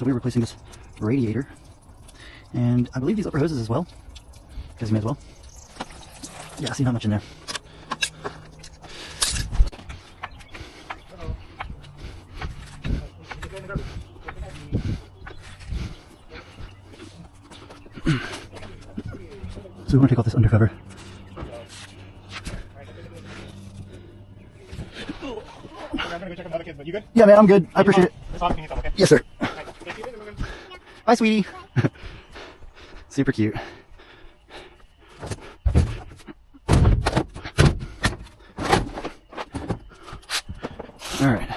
So we're replacing this radiator, and I believe these upper hoses as well, because you may as well. Yeah, I see not much in there. So we want to take off this undercover. I'm gonna go check on the other kids, but you good? Yeah, man, I'm good. I appreciate it. Just talk if you need something, okay? Yes, sir. Right. Bye, sweetie. Super cute. All right.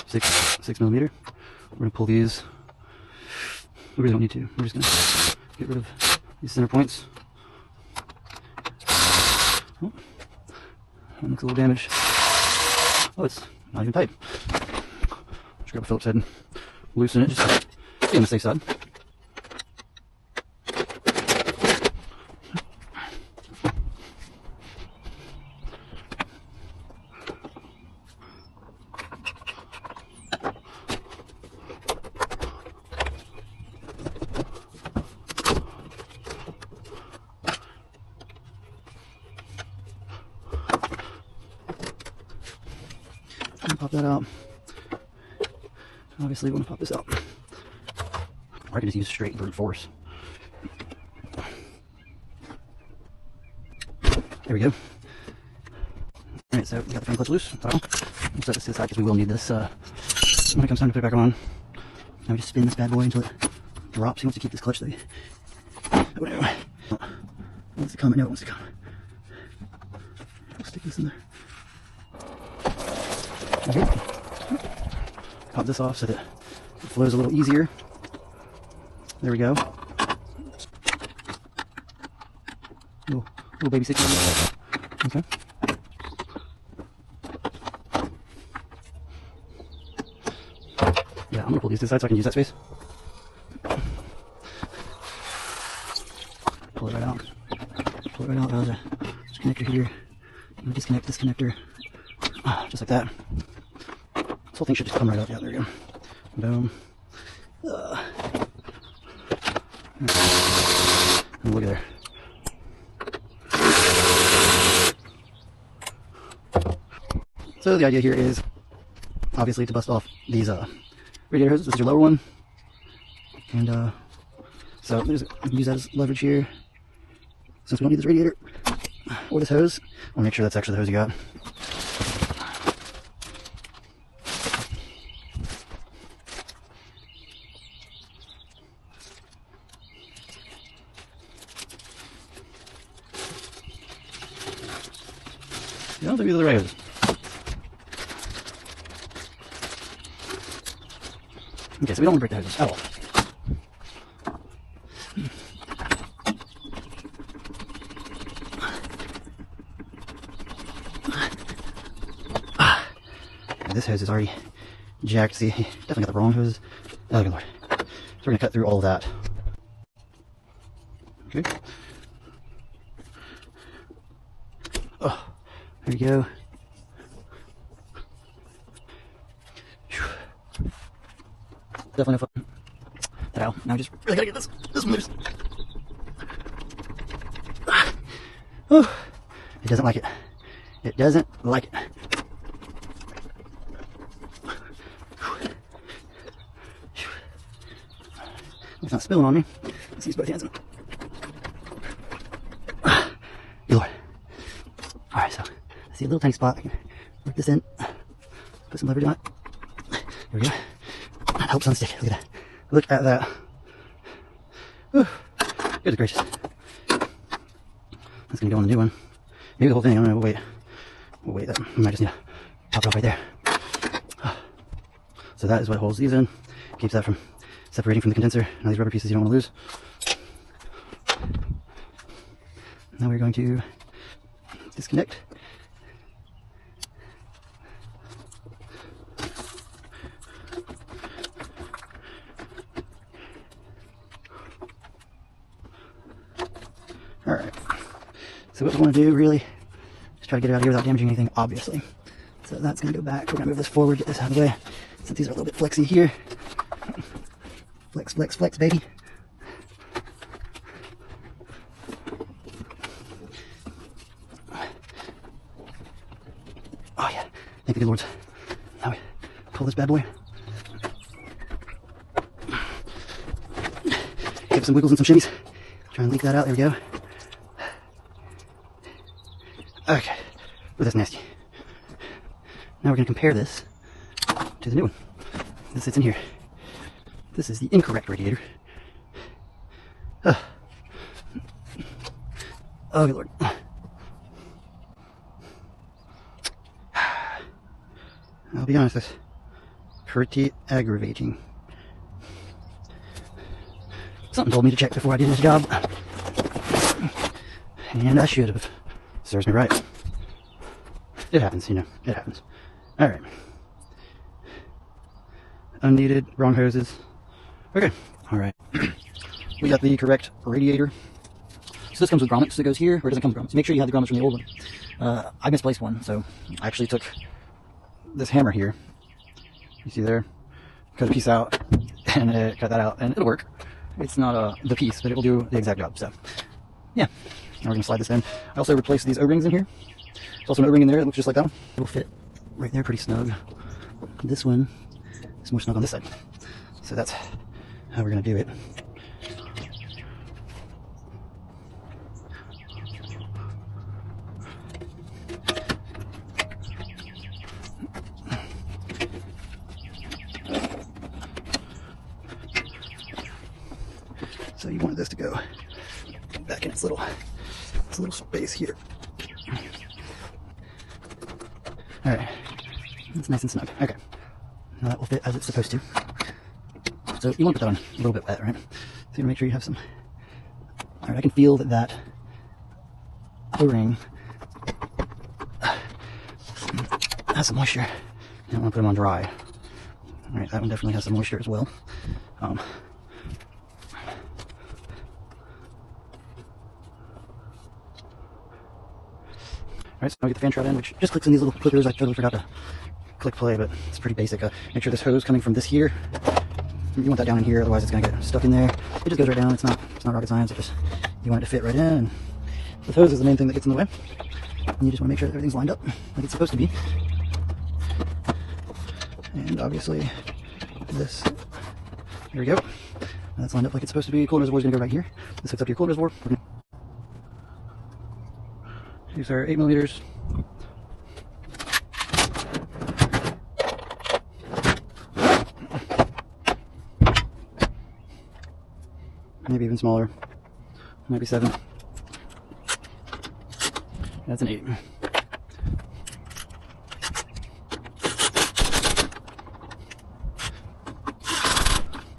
6 millimeter. We're gonna pull these. We really don't need to. We're just gonna get rid of these center points. Oh, that looks a little damaged. Oh, it's not even tight. Just grab a Phillips head and loosen it, just to be on the safe side. Pop that out. Obviously, we want to pop this out. Or I can just use straight brute force. There we go. Alright, so we got the front clutch loose. We'll set this to the side because we will need this when it comes time to put it back on. Now we just spin this bad boy until it drops. He wants to keep this clutch though. Whatever. Wants to come? No, it wants to come. I'll stick this in there. Okay. Pop this off so that it flows a little easier. There we go. Little baby 6 millimeter. Okay. Yeah, I'm gonna pull these to the side so I can use that space. Pull it right out. Pull it right out. There's a connector here. Disconnect this connector. Just like that. This whole thing should just come right out. Yeah, there we go. Boom. And look at there. So the idea here is obviously to bust off these radiator hoses. This is your lower one. And so use that as leverage here. Since we don't need this radiator or this hose, I'll make sure that's actually the hose you got. I don't think these are the right hoses. Okay, so we don't want to break the hoses at all. This hose is already jacked. See, definitely got the wrong hoses. Oh, good lord. So we're going to cut through all of that. Okay. Oh, there we go. Definitely no fun. That out. Now I just really gotta get this loose. Oh, it doesn't like it. It doesn't like it. It's not spilling on me. Let's use both hands. Good lord. Alright, so I see a little tiny spot. I can work this in. Put some leverage on it. There we go. That helps on the stick. Look at that. Look at that. Whew. Goodness gracious. That's gonna go on the new one. Maybe the whole thing. I don't know. We'll wait. That I might just need to pop it off right there. So that is what holds these in. Keeps that from separating from the condenser. Now these rubber pieces you don't want to lose. Now we're going to disconnect. Alright. So what we want to do really is try to get it out of here without damaging anything, obviously. So that's going to go back. We're going to move this forward, get this out of the way. Since these are a little bit flexy here. Flex, flex, flex, baby. Oh yeah, thank you, good lords. Now we pull this bad boy. Give it some wiggles and some shimmies. Try and leak that out, there we go. Okay, well, that's nasty. Now we're going to compare this to the new one. This sits in here. This is the incorrect radiator. Oh, good lord. I'll be honest, that's pretty aggravating. Something told me to check before I did this job. And I should have. Serves me right. It happens, you know. It happens. Alright. Unneeded, wrong hoses. Okay. Alright. We got the correct radiator. So this comes with grommets that goes here, or it doesn't come with grommets. Make sure you have the grommets from the old one. I misplaced one, so I actually took this hammer here. You see there? Cut a piece out, and cut that out, and it'll work. It's not the piece, but it will do the exact job, so yeah. Now we're going to slide this in. I also replaced these O-rings in here. There's also an O-ring in there that looks just like that one. It will fit right there pretty snug. This one is more snug on this side. So that's how we're going to do it. So you want this to go back in its little space here. Alright, it's nice and snug. Okay, now that will fit as it's supposed to. So you want to put that on a little bit wet, right? So you want to make sure you have some. Alright, I can feel that O-ring has some moisture. I don't want to put them on dry. Alright, that one definitely has some moisture as well. Alright, so now we get the fan shroud in, which just clicks in these little clickers. I totally forgot to click play, but it's pretty basic. Make sure this hose coming from this here, you want that down in here, otherwise it's going to get stuck in there. It just goes right down. It's not rocket science. You want it to fit right in. And this hose is the main thing that gets in the way. And you just want to make sure that everything's lined up like it's supposed to be. And obviously this, there we go. That's lined up like it's supposed to be. Coolant reservoir is going to go right here. This hooks up to your coolant reservoir. These are 8 millimeters. Maybe even smaller. Might be 7. That's an 8.